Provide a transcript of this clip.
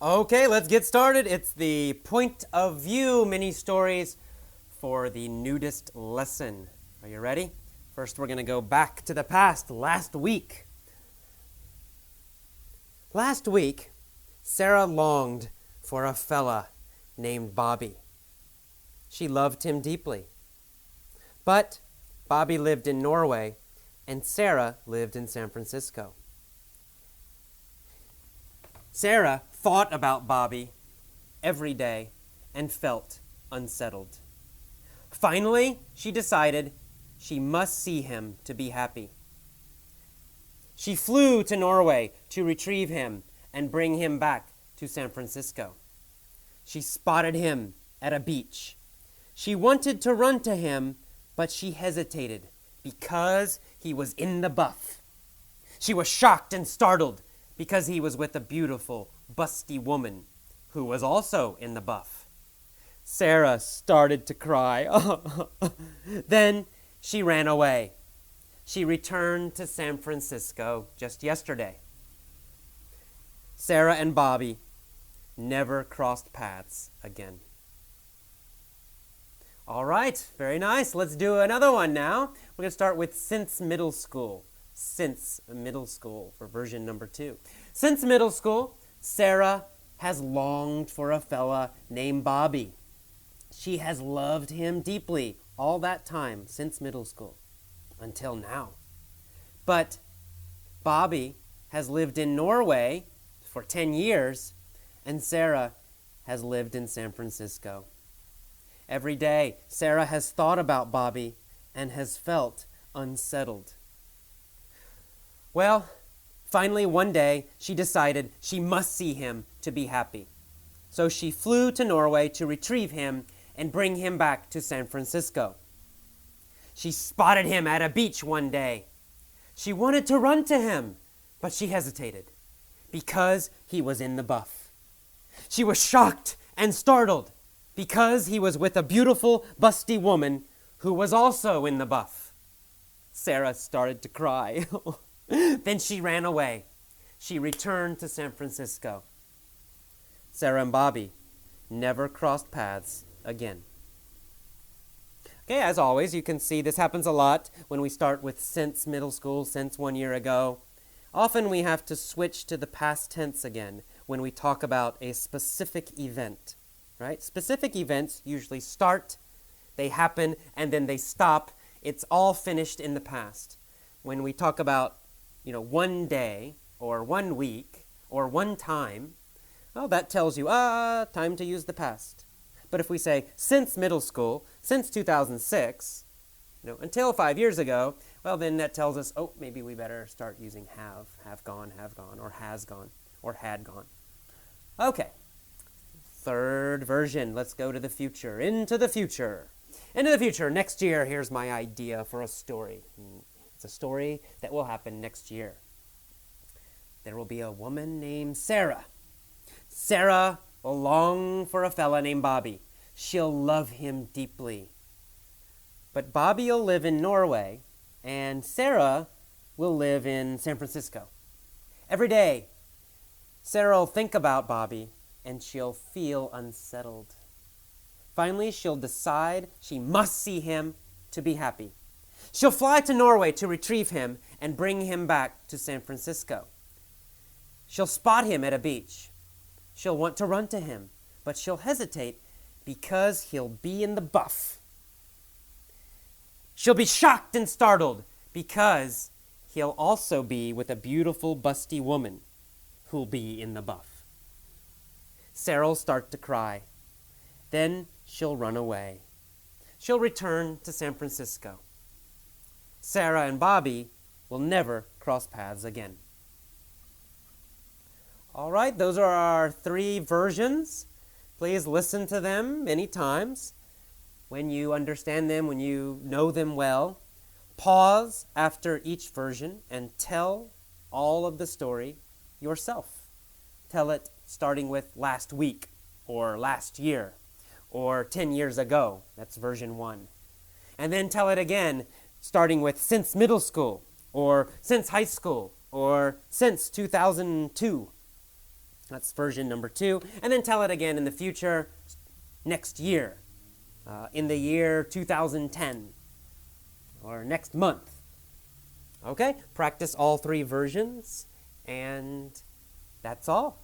Okay, let's get started. It's the point of view mini stories for the nudist lesson. Are you ready? First, we're going to go back to the past, last week. Last week, Sarah longed for a fella named Bobby. She loved him deeply. But Bobby lived in Norway, and Sarah lived in San Francisco. Sarah thought about Bobby every day and felt unsettled. Finally, she decided she must see him to be happy. She flew to Norway to retrieve him and bring him back to San Francisco. She spotted him at a beach. She wanted to run to him, but she hesitated because he was in the buff. She was shocked and startled because he was with a beautiful, busty woman who was also in the buff. Sarah started to cry. Then she ran away. She returned to San Francisco just yesterday. Sarah and Bobby never crossed paths again. All right, very nice. Let's do another one now. We're going to start with since middle school. Since middle school for version number 2. Since middle school, Sarah has longed for a fella named Bobby. She has loved him deeply all that time since middle school, until now. But Bobby has lived in Norway for 10 years, and Sarah has lived in San Francisco. Every day, Sarah has thought about Bobby and has felt unsettled. Well, finally one day, she decided she must see him to be happy. So she flew to Norway to retrieve him and bring him back to San Francisco. She spotted him at a beach one day. She wanted to run to him, but she hesitated because he was in the buff. She was shocked and startled because he was with a beautiful, busty woman who was also in the buff. Sarah started to cry. Then she ran away. She returned to San Francisco. Sarah and Bobby never crossed paths again. Okay, as always, you can see this happens a lot when we start with since middle school, since 1 year ago. Often we have to switch to the past tense again when we talk about a specific event, right? Specific events usually start, they happen, and then they stop. It's all finished in the past. When we talk about, one day or 1 week or one time, well, that tells you, time to use the past. But if we say since middle school, since 2006, until 5 years ago, well, then that tells us, maybe we better start using have gone, or has gone, or had gone. Okay, third version. Let's go to the future, into the future. Into the future, next year, here's my idea for a story. It's a story that will happen next year. There will be a woman named Sarah. Sarah will long for a fella named Bobby. She'll love him deeply. But Bobby will live in Norway, and Sarah will live in San Francisco. Every day, Sarah will think about Bobby, and she'll feel unsettled. Finally, she'll decide she must see him to be happy. She'll fly to Norway to retrieve him and bring him back to San Francisco. She'll spot him at a beach. She'll want to run to him, but she'll hesitate because he'll be in the buff. She'll be shocked and startled because he'll also be with a beautiful, busty woman who'll be in the buff. Sarah'll start to cry. Then she'll run away. She'll return to San Francisco. Sarah and Bobby will never cross paths again. All right, those are our 3 versions. Please listen to them many times. When you understand them, when you know them well, pause after each version and tell all of the story yourself. Tell it starting with last week, or last year, or 10 years ago. That's version 1. And then tell it again starting with since middle school, or since high school, or since 2002. That's version number 2. And then tell it again in the future, next year, in the year 2010, or next month. Okay, practice all 3 versions, and that's all.